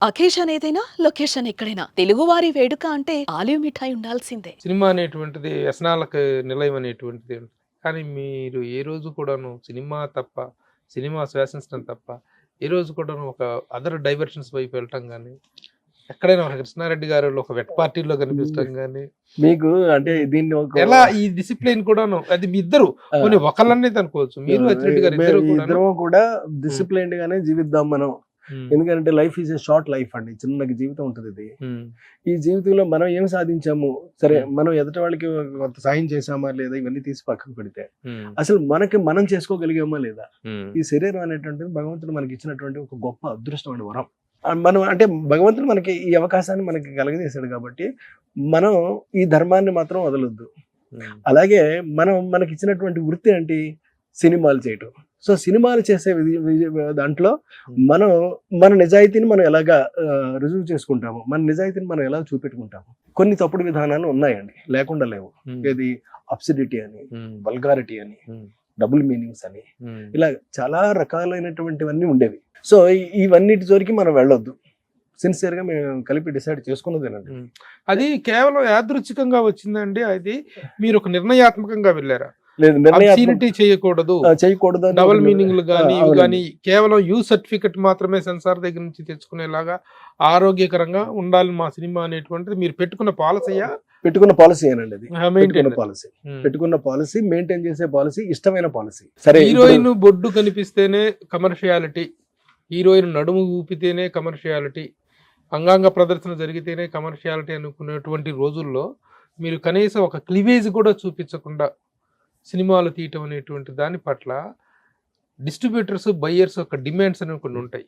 Occasion ఏదైనా location ఎక్కడైనా తెలుగువారి వేడుక అంటే ఆలివ్ మిఠాయి ఉండాల్సిందే. సినిమా అనేటువంటిది వ్యసనాలకు నిలయం అనేటువంటిది ఉంటుంది. కానీ మీరు ఏ రోజు కూడాను సినిమా తప్ప, సినిమా శ్వాసించడం తప్ప, ఏ రోజు కూడాను ఒక అదర్ డైవర్షన్స్ వైపు వెళ్ళటం గానీ, ఎక్కడైనా ఒక కృష్ణారెడ్డి గారు ఒక వెట్ పార్టీలో కనిపించడం గానీ, మీకు అంటే దీన్ని ఒక ఎలా ఈ డిసిప్లిన్ కూడాను అది మీ ఇద్దరు కొన్ని ఒకళ్ళనేది అనుకోవచ్చు. మీరు అచ్చిరెడ్డి గారు ఇద్దరు కూడాను. ఇద్దరం కూడా డిసిప్లైన్డ్ గానే జీవిద్దాం మనం. ఎందుకంటే life is a short life అండి, చిన్నకి జీవితం ఉంటుంది ఇది. ఈ జీవితంలో మనం ఏం సాధించాము, సరే మనం ఎదుటి వాళ్ళకి కొంత సాయం చేసామా లేదా ఇవన్నీ తీసి పక్కకు పెడితే అసలు మనకి మనం చేసుకోగలిగామా లేదా. ఈ శరీరం అనేటువంటిది భగవంతుడు మనకి ఇచ్చినటువంటి ఒక గొప్ప అదృష్టం అండి, వరం. మనం అంటే భగవంతుడు మనకి ఈ అవకాశాన్ని మనకి కలగజేశాడు కాబట్టి మనం ఈ ధర్మాన్ని మాత్రం వదలొద్దు. అలాగే మనకి ఇచ్చినటువంటి వృత్తి ఏంటి, సినిమాలు చేయటం. సో సినిమాలు చేసే దాంట్లో మనం మన నిజాయితీని మనం ఎలాగా రుజువు చేసుకుంటాము, మన నిజాయితీని మనం ఎలా చూపెట్టుకుంటాము. కొన్ని తప్పుడు విధానాలు ఉన్నాయండి, లేకుండా లేవు. ఏది అబ్సిడిటీ అని, వల్గారిటీ అని, డబుల్ మీనింగ్స్ అని, ఇలా చాలా రకాలైనటువంటివన్నీ ఉండేవి. సో ఇవన్నిటి జోరికి మనం వెళ్ళొద్దు. సిన్సియర్ గా మేము కలిపి డిసైడ్ చేసుకున్నదేనండి. అది కేవలం యాదృచ్ఛికంగా వచ్చిందండి, అది మీరు ఒక నిర్ణయాత్మకంగా వెళ్ళారా? చేయకూడదు డబుల్ మీనింగ్లు కానీ ఇవి కానీ కేవలం యూ సర్టిఫికెట్ మాత్రమే సెన్సార్ దగ్గర నుంచి తెచ్చుకునేలాగా ఆరోగ్యకరంగా ఉండాలి మా సినిమా అనేటువంటిది మీరు పెట్టుకున్న పాలసీయా? పెట్టుకున్న పాలసీ అనండి అది. పెట్టుకున్న పాలసీ మెయింటైన్ చేసే పాలసీ, ఇష్టమైన పాలసీ. సరే, హీరోయిన్ బొడ్డు కనిపిస్తేనే కమర్షియాలిటీ, హీరోయిన్ నడుము ఊపితేనే కమర్షియాలిటీ, అంగాంగ ప్రదర్శన జరిగితేనే కమర్షియాలిటీ అనుకునేటువంటి రోజుల్లో మీరు కనీసం ఒక క్లివేజ్ కూడా చూపించకుండా సినిమాలు తీయటం అనేటువంటి దాని పట్ల డిస్ట్రిబ్యూటర్స్, బయ్యర్స్ యొక్క డిమాండ్స్ అనేవి కొన్ని ఉంటాయి.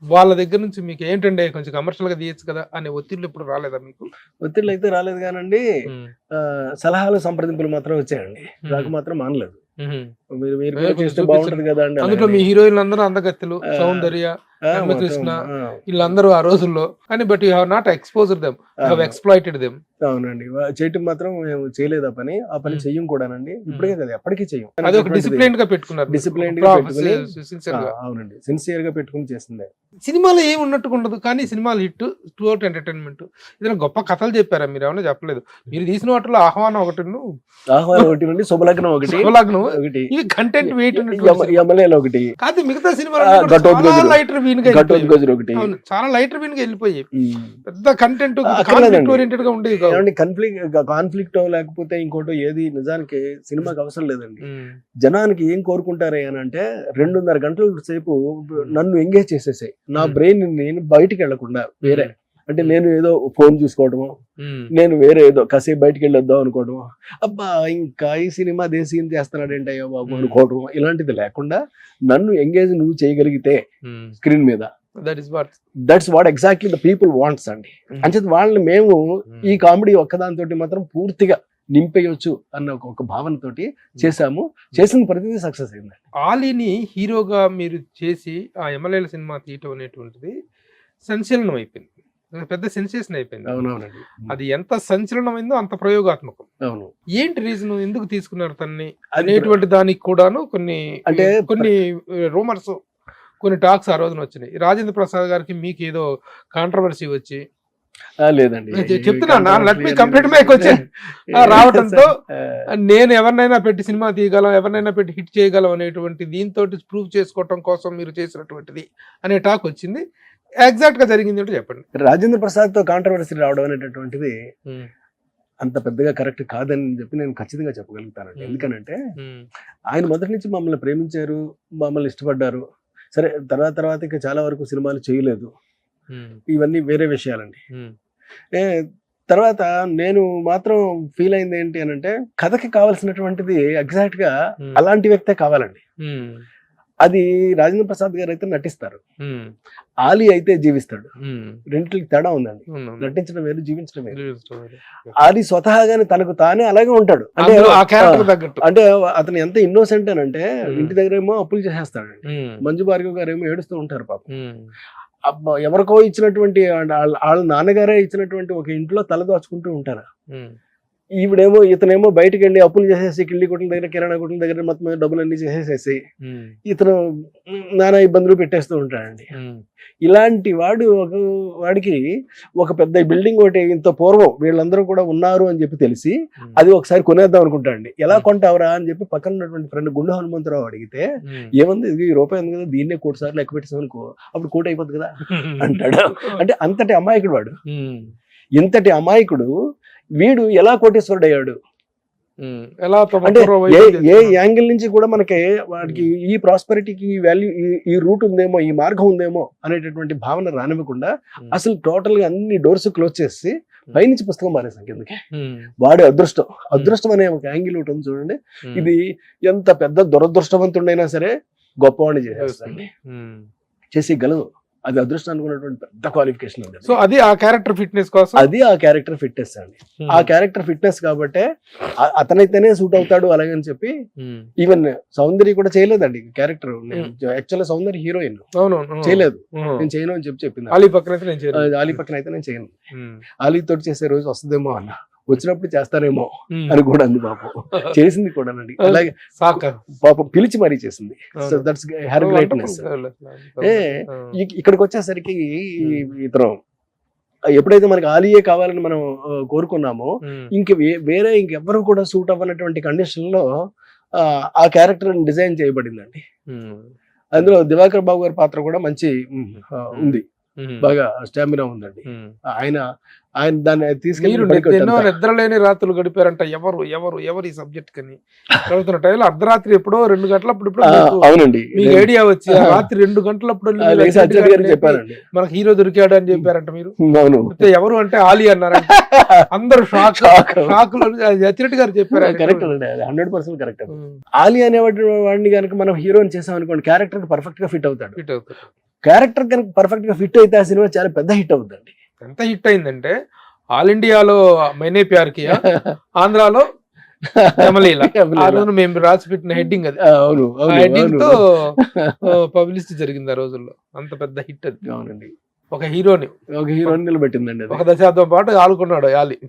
వాళ్ళ దగ్గర నుంచి మీకు ఏంటంటే కొంచెం కమర్షియల్ గా తీయచ్చు కదా అనే ఒత్తిళ్ళు ఎప్పుడు రాలేదా మీకు? ఒత్తిళ్ళు అయితే రాలేదు కానండి, సలహాలు సంప్రదింపులు మాత్రం వచ్చాయండి. నాకు మాత్రం మానలేదు. మీరు చేస్తే బాగుంటది కదా అండి. అందులో మీ హీరోయిన్లు అందరూ అందగత్తెలు, సౌందర్య, కృష్ణ వీళ్ళందరూ ఆ రోజుల్లో. కానీ but you have not exposed them, you have exploited them. అవునండి, చేయటం మాత్రం మేము చేయలేదు. ఆ పని చెయ్యం కూడానండి. ఇప్పుడే కదా, ఎప్పటికీ చెయ్యం. అది ఒక డిసిప్లైన్ గా పెట్టుకున్నారు. డిసిప్లైన్ గా పెట్టుకుని, అవునండి, సిన్సియర్ గా పెట్టుకుని చేసిందే. సినిమాలో ఏమి ఉన్నట్టుగా ఉండదు, కానీ సినిమాలు హిట్, త్రూ అవుట్ ఎంటర్టైన్మెంట్. ఏదైనా గొప్ప కథలు చెప్పారా మీరు? ఏమైనా చెప్పలేదు. మీరు తీసిన వాటిలో ఆహ్వానం ఒకటి నుండి శుభలగ్నం ఒకటి, ఇవి కంటెంట్ వెయిట్ ఒకటి కాదు. మిగతా సినిమాలు లైటర్ వీన్ గా చాలా లైటర్ వీన్ గా వెళ్ళిపోయి పెద్ద కంటెంట్ ఓరియంటెడ్ గా ఉండేది. కాన్ఫ్లిక్ట్ లేకపోతే ఇంకోటో ఏది నిజానికి సినిమాకి అవసరం లేదండి. జనానికి ఏం కోరుకుంటారే అని అంటే 2.5 గంటల సేపు నన్ను ఎంగేజ్ చేసేసాయి. నా బ్రెయిన్ నేను బయటికి వెళ్లకుండా వేరే, అంటే నేను ఏదో ఫోన్ చూసుకోవడము, నేను వేరే ఏదో కాసేపు బయటికి వెళ్ళొద్దాం అనుకోవడము, అబ్బా ఇంకా ఈ సినిమా అదే సీన్ చేస్తున్నాడు అయ్యో బాబు అనుకోవడం, ఇలాంటిది లేకుండా నన్ను ఎంగేజ్ నువ్వు చేయగలిగితే స్క్రీన్ మీద, that's what exactly the people wants అండి. అంచేత వాళ్ళని మేము ఈ కామెడీ ఒక్కదానితోటి మాత్రం పూర్తిగా నింపేయొచ్చు అన్న ఒక భావనతోటి చేసాము. చేసిన ప్రతిదీ సక్సెస్ అయింది. ఆలీని హీరోగా మీరు చేసి ఆ ఎమ్మెల్యేల సినిమా తీయటం అనేటువంటిది సంచలనం అయిపోయింది, పెద్ద సెన్సేషన్ అయిపోయింది. అవునవునండి, అది ఎంత సంచలనమైందో అంత ప్రయోగాత్మకం. అవును. ఏంటి రీజన్, ఎందుకు తీసుకున్నారు తన్ని అనేటువంటి దానికి కూడాను కొన్ని రూమర్స్, కొన్ని టాక్స్ ఆ రోజున వచ్చినాయి. రాజేంద్ర ప్రసాద్ గారికి మీకు ఏదో కాంట్రవర్సీ వచ్చి లేదండి చెప్తున్నా, లెట్ మీ కంప్లీట్ మైక్ వచ్చి రావడంతో నేను ఎవరినైనా పెట్టి సినిమా తీయగలం, ఎవరినైనా పెట్టి హిట్ చేయగలం అనేటువంటి దీంతో ప్రూవ్ చేసుకోవటం కోసం మీరు చేసినటువంటిది అనే టాక్ వచ్చింది. ఎగ్జాక్ట్ గా జరిగింది ఏంటో చెప్పండి. రాజేంద్ర ప్రసాద్ తో కాంట్రవర్సీ రావడం అనేటటువంటిది అంత పెద్దగా కరెక్ట్ కాదని చెప్పి నేను ఖచ్చితంగా చెప్పగలుగుతానండి. ఎందుకనంటే ఆయన మొదటి నుంచి మమ్మల్ని ప్రేమించారు, మమ్మల్ని ఇష్టపడ్డారు. సరే, తర్వాత ఇంకా చాలా వరకు సినిమాలు చేయలేదు, ఇవన్నీ వేరే విషయాలండి. తర్వాత నేను మాత్రం ఫీల్ అయింది ఏంటి అని అంటే, కథకి కావాల్సినటువంటిది ఎగ్జాక్ట్ గా అలాంటి వ్యక్తే కావాలండి. అది రాజేంద్ర ప్రసాద్ గారు అయితే నటిస్తారు, ఆలీ అయితే జీవిస్తాడు. రెండింటికి తేడా ఉందండి. నటించడం వేరు, జీవించడం వేరు. ఆలీ స్వతహాగానే తనకు తానే అలాగే ఉంటాడు. అంటే అతను ఎంత ఇన్నోసెంట్ అని అంటే, ఇంటి దగ్గర ఏమో అప్పులు చేసేస్తాడు. మంజు భార్గవ్ గారు ఏమో ఏడుస్తూ ఉంటారు పాపం. ఎవరికో ఇచ్చినటువంటి వాళ్ళ నాన్నగారే ఇచ్చినటువంటి ఒక ఇంట్లో తల దాచుకుంటూ ఉంటారు. ఈవిడేమో ఇతనేమో బయటకు వెళ్ళి అప్పులు చేసేసి కిళ్ళి కొట్ల దగ్గర కిరాణా కొట్ల దగ్గర మొత్తం డబ్బులన్నీ చేసేసేసి ఇతను నానా ఇబ్బందులు పెట్టేస్తూ ఉంటాడండి. ఇలాంటి వాడికి ఒక పెద్ద బిల్డింగ్ ఒకటి ఇంత పూర్వం వీళ్ళందరూ కూడా ఉన్నారు అని చెప్పి తెలిసి అది ఒకసారి కొనేద్దాం అనుకుంటాడండి. ఎలా కొంటావురా అని చెప్పి పక్కన ఉన్నటువంటి ఫ్రెండ్ గుండె హనుమంతరావు అడిగితే ఏముంది ఇది రూపాయి ఉంది కదా దీన్నే 1 సార్లు లెక్క పెట్టేసామనుకో అప్పుడు కోటి అయిపోద్ది కదా అంటాడు. అంటే అంతటి అమాయకుడు వాడు. ఇంతటి అమాయకుడు వీడు ఎలా కోటేశ్వరుడు అయ్యాడు అంటే ఏ యాంగిల్ నుంచి కూడా మనకి వాడికి ఈ ప్రాస్పెరిటీకి ఈ వాల్యూ ఈ రూట్ ఉందేమో ఈ మార్గం ఉందేమో అనేటటువంటి భావన రానివ్వకుండా అసలు టోటల్ గా అన్ని డోర్స్ క్లోజ్ చేసి పైనుంచి పుస్తకం మారేసాం కిందకి. వాడి అదృష్టం అనే ఒక యాంగిల్ ఒకటి ఉంది చూడండి. ఇది ఎంత పెద్ద దురదృష్టవంతుడైనా సరే గొప్పవాడిని చేసేస్తాండి, చేసి గలదు. అది అదృష్టం అనుకున్నటువంటి పెద్ద క్వాలిఫికేషన్ ఉంది. సో అది ఆ క్యారెక్టర్ ఫిట్నెస్ కోసం, అది ఆ క్యారెక్టర్ ఫిట్నెస్ అండి. ఆ క్యారెక్టర్ ఫిట్నెస్ కాబట్టి అతనైతేనే సూట్ అవుతాడు అలాగని చెప్పి ఈవెన్ సౌందర్య కూడా చేయలేదండి క్యారెక్టర్. యాక్చువల్గా సౌందర్య హీరోయిన్ చేయలేదు, నేను చేయను అని చెప్పింది. ఆలీ పక్కన అయితే నేను చేయను, ఆలీ తోటి చేసే రోజు వస్తుందేమో అన్న, వచ్చినప్పుడు చేస్తారేమో అని కూడా అంది పాపం. చేసింది కూడా అండి, అలాగే పాపం పిలిచి మరీ చేసింది. So that's her greatness. ఇక్కడికి వచ్చేసరికి ఇతను ఎప్పుడైతే మనకి ఆలియే కావాలని మనం కోరుకున్నామో వేరే ఇంకెవ్వరూ కూడా సూట్ అవ్వనటువంటి కండిషన్ లో ఆ క్యారెక్టర్ డిజైన్ చేయబడిందండి. అందులో దివాకర్ బాబు గారి పాత్ర కూడా మంచి ఉంది, బాగా స్టామినా ఉందండి. ఆయన దాన్ని తీసుకెళ్ళి నిద్రలేని రాత్రులు గడిపారంట. ఎవరు ఈ సబ్జెక్ట్ కని చదువుతున్న టైంలో అర్ధరాత్రి ఎప్పుడో 2 గంటలప్పుడు అవునండి మీకు ఐడియా వచ్చి రాత్రి 2 గంటలప్పుడు చెప్పారండి మనకు హీరో దొరికాడు అని చెప్పారంట మీరు. ఎవరు అంటే ఆలీ అన్నారంట. అందరూ షాక్ అచ్చిరెడ్డి గారు చెప్పారు. కరెక్ట్ అండి, 100% కరెక్ట్. ఆలీ అనేవాడిని కనుక మనం హీరోని చేసాం అనుకోండి, క్యారెక్టర్ ఫర్ఫెక్ట్ గా ఫిట్ అవుతాడు. క్యారెక్టర్ కనుక పర్ఫెక్ట్ గా ఫిట్ అయితే ఆ సినిమా చాలా పెద్ద హిట్ అవుతుందండి. ఎంత హిట్ అయిందంటే ఆల్ ఇండియాలో మైనే ప్యార్ కియా, ఆంధ్రాలో ఆ రోజు మేము రాసి పెట్టిన హెడ్డింగ్ అది. హెడ్డింగ్ తో పబ్లిసిటీ జరిగింది ఆ రోజుల్లో. అంత పెద్ద హిట్ అది. అవునండి, ఒక హీరోని నిలబెట్టిందండి. ఒక దశాబ్దం పాటు ఆలుకున్నాడు ఆలి.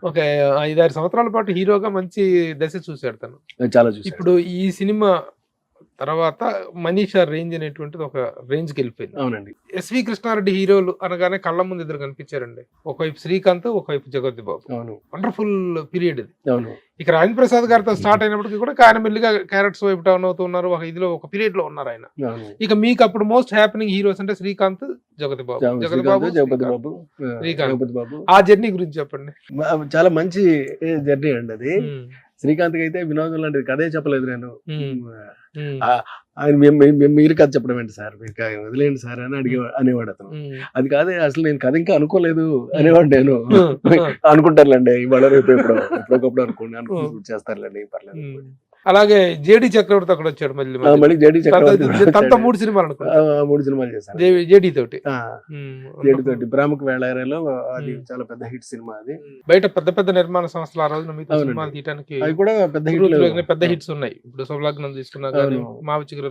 ఒక 5-6 సంవత్సరాల పాటు హీరోగా మంచి దశ చూశాడు తను. చాలా. ఇప్పుడు ఈ సినిమా తర్వాత మనీషా రేంజ్ అనేటువంటిది ఒక రేంజ్ కి వెళ్ళిపోయింది. అవునండి. ఎస్వి కృష్ణారెడ్డి హీరోలు అనగానే కళ్ళ ముందు ఇద్దరు కనిపించారండి. ఒకవైపు శ్రీకాంత్, ఒకవైపు జగతి బాబు. వండర్ఫుల్ పీరియడ్ ఇది. ఇక రాజేంద్ర ప్రసాద్ గారితో స్టార్ట్ అయినప్పటికీ కూడా ఆయన మెల్లిగా క్యారెక్టర్స్ వైపు టర్న్ అవుతున్నారు. ఒక ఇదిలో ఒక పీరియడ్ లో ఉన్నారు ఆయన. ఇక మీకు అప్పుడు మోస్ట్ హ్యాపెనింగ్ హీరోస్ అంటే శ్రీకాంత్, జగతి బాబు. శ్రీకాంత్ ఆ జర్నీ గురించి చెప్పండి. చాలా మంచి జర్నీ అండి అది. శ్రీకాంత్ అయితే వినోదం లాంటిది కథే చెప్పలేదు నేను. ఆయన మీరు కథ చెప్పడం ఏంటి సార్, మీరు వదిలేండి సార్ అని అనేవాడు అతను. అది కాదే అసలు నేను కథ ఇంకా అనుకోలేదు అనేవాడు నేను. అనుకుంటారులేండి ఇవాళ రేపు ఎప్పుడొకప్పుడు అనుకోండి చేస్తారులేండి పర్లేదు. అలాగే జేడి చక్రవర్తి అక్కడ వచ్చాడు మళ్ళీ జేడి చక్రవర్తి 3 సినిమాలు 3 సినిమాలు చేశాను జేడి తోటి. బ్రాహ్మక వేళారేలో అది చాలా పెద్ద హిట్ సినిమా. అది బయట పెద్ద పెద్ద నిర్మాణ సంస్థలు ఆ రోజున మీతో సినిమాలు తీయడానికి అవి కూడా పెద్ద హిట్స్ ఉన్నాయి. ఇప్పుడు శుభలగ్నం తీసుకున్నా కానీ, మావిచిగురు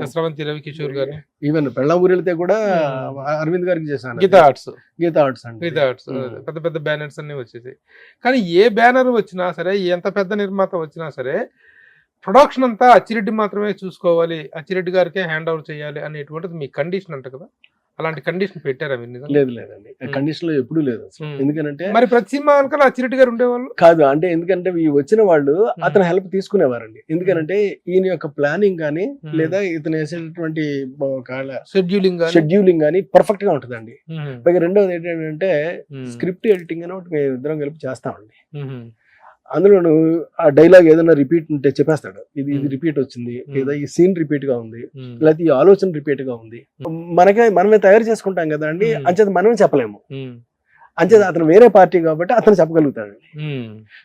యశ్రవంతి రవికిషోర్ గాని, ఈవెన్ పెళ్ళామూరి వెళ్తే కూడా అరవింద్ గారికి చేశాను. గీతా ఆర్ట్స్ పెద్ద పెద్ద బ్యానర్స్ అన్ని వచ్చేసాయి. కానీ ఏ బ్యానర్ వచ్చినా సరే, ఎంత పెద్ద నిర్మాత వచ్చినా సరే, ప్రొడక్షన్ అంతా అచ్చిరెడ్డి మాత్రమే చూసుకోవాలి, అచ్చిరెడ్డి గారికే హ్యాండ్ ఓవర్ చేయాలి అనేటువంటిది మీ కండిషన్ అంట కదా. అలాంటి కండిషన్ పెట్టారా మీరు? లేదండి, కండిషన్ లో ఎప్పుడు లేదు. ఎందుకంటే మరి ప్రతి సినిమా వెనకాల అచ్చిరెడ్డి గారు ఉండేవాళ్ళు కాదు అంటే, ఎందుకంటే ఈ వచ్చిన వాళ్ళు అతను హెల్ప్ తీసుకునేవారండి. ఎందుకంటే ఈయన యొక్క ప్లానింగ్ గానీ లేదా ఇతను వేసేటటువంటి షెడ్యూలింగ్ గానీ పర్ఫెక్ట్ గా ఉంటుందండి. పైగా రెండోది ఏంటంటే స్క్రిప్ట్ ఎడిటింగ్ అని ఒకటి మేము ఇద్దరం కలిపి చేస్తామండి. అందులో ఆ డైలాగ్ ఏదైనా రిపీట్ ఉంటే చెప్పేస్తాడు, ఇది రిపీట్ వచ్చింది, లేదా ఈ సీన్ రిపీట్ గా ఉంది, లేకపోతే ఈ ఆలోచన రిపీట్ గా ఉంది. మనమే తయారు చేసుకుంటాం కదా అండి, అంచేత మనమే చెప్పలేము. అంచేత అతను వేరే పార్టీ కాబట్టి అతను చెప్పగలుగుతాడు.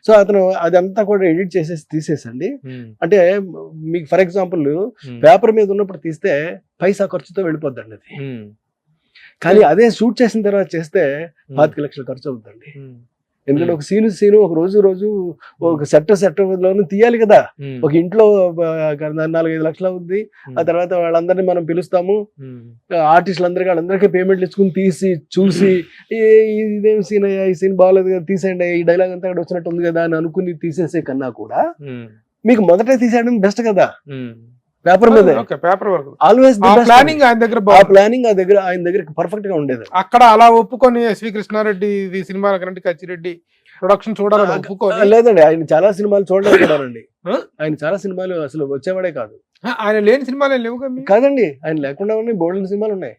సో అతను అదంతా కూడా ఎడిట్ చేసేసి తీసేసండి. అంటే మీకు ఫర్ ఎగ్జాంపుల్ పేపర్ మీద ఉన్నప్పుడు తీస్తే పైసా ఖర్చుతో వెళ్ళిపోద్దండి అది. కానీ అదే షూట్ చేసిన తర్వాత చేస్తే 25 లక్షలు ఖర్చు అవుతుందండి. ఎందుకంటే ఒక సీను ఒక రోజు ఒక సెక్టర్ తీయాలి కదా. ఒక ఇంట్లో 4-5 లక్షలు అవుద్ది. ఆ తర్వాత వాళ్ళందరినీ మనం పిలుస్తాము, ఆర్టిస్టులు వాళ్ళందరికీ పేమెంట్లు ఇచ్చుకుని తీసి చూసి ఇదేం సీన్ అయ్యా, ఈ సీన్ బాగాలేదు కదా, తీసేయండి, ఈ డైలాగ్ అంతా అక్కడ వచ్చినట్టు ఉంది కదా అని అనుకుని తీసేసే కన్నా కూడా మీకు మొదట తీసేయడం బెస్ట్ కదా. పేపర్ మీద ఆల్వేస్ ప్లానింగ్ ఆయన దగ్గర ప్లానింగ్ ఆయన దగ్గర పర్ఫెక్ట్ గా ఉండేది. అక్కడ అలా ఒప్పుకొని ఎస్వి కృష్ణారెడ్డి సినిమా కచ్చిరెడ్డి ప్రొడక్షన్ చూడాలని ఒప్పుకొని లేదండి. ఆయన చాలా సినిమాలు చూడలేదు కదానండి. ఆయన చాలా సినిమాలు అసలు వచ్చేవాడే కాదు. ఆయన లేని సినిమాలు లేవు కాదండి, ఆయన లేకుండా ఉన్నాయి, బోల్డ్ సినిమాలు ఉన్నాయి.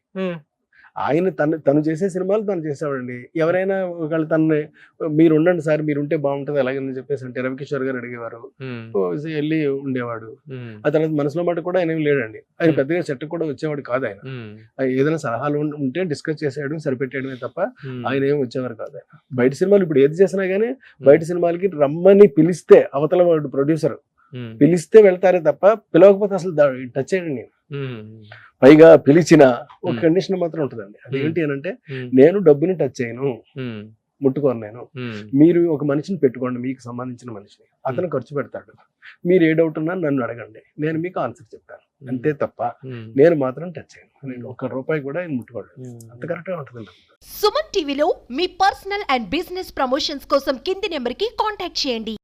ఆయన తను చేసే సినిమాలు తను చేసేవాడండి. ఎవరైనా ఒకళ్ళు తనని మీరు ఉండండి సార్, మీరు ఉంటే బాగుంటది అలాగని చెప్పేసి అంటే రవికిషోర్ గారు అడిగేవారు, వెళ్ళి ఉండేవాడు. ఆ తర్వాత మనసులో మాట కూడా ఆయన లేడండి. ఆయన పెద్దగా చెట్టు కూడా వచ్చేవాడు కాదు. ఆయన ఏదైనా సలహాలు ఉంటే డిస్కస్ చేసేయడం సరిపెట్టేయడమే తప్ప ఆయన ఏమి వచ్చేవారు కాదు. ఆయన బయట సినిమాలు ఇప్పుడు ఏది చేసినా గానీ బయట సినిమాలకి రమ్మని పిలిస్తే అవతల వాడు ప్రొడ్యూసర్ పిలిస్తే వెళ్తారే తప్ప పిలవకపోతే అసలు టచ్ చేయండి. పైగా పిలిచిన ఒక కండిషన్ మాత్రం ఉంటుందండి. అదేంటి అని అంటే, నేను డబ్బుని టచ్ చేయను, ముట్టుకోను నేను. మీరు ఒక మనిషిని పెట్టుకోండి, మీకు సంబంధించిన మనిషిని, అతను ఖర్చు పెడతాడు. మీరు ఏ డౌట్ ఉన్నా నన్ను అడగండి, నేను మీకు ఆన్సర్ చెప్తాను, అంతే తప్ప నేను మాత్రం టచ్ చేయను. నేను ₹1 కూడా ఆయన ముట్టుకోడు. అంత కరెక్ట్ గా ఉంటుంది. సుమన్ టీవీలో మీ పర్సనల్ అండ్ బిజినెస్ ప్రమోషన్స్ కోసం కింది నెంబర్ కి కాంటాక్ట్ చేయండి.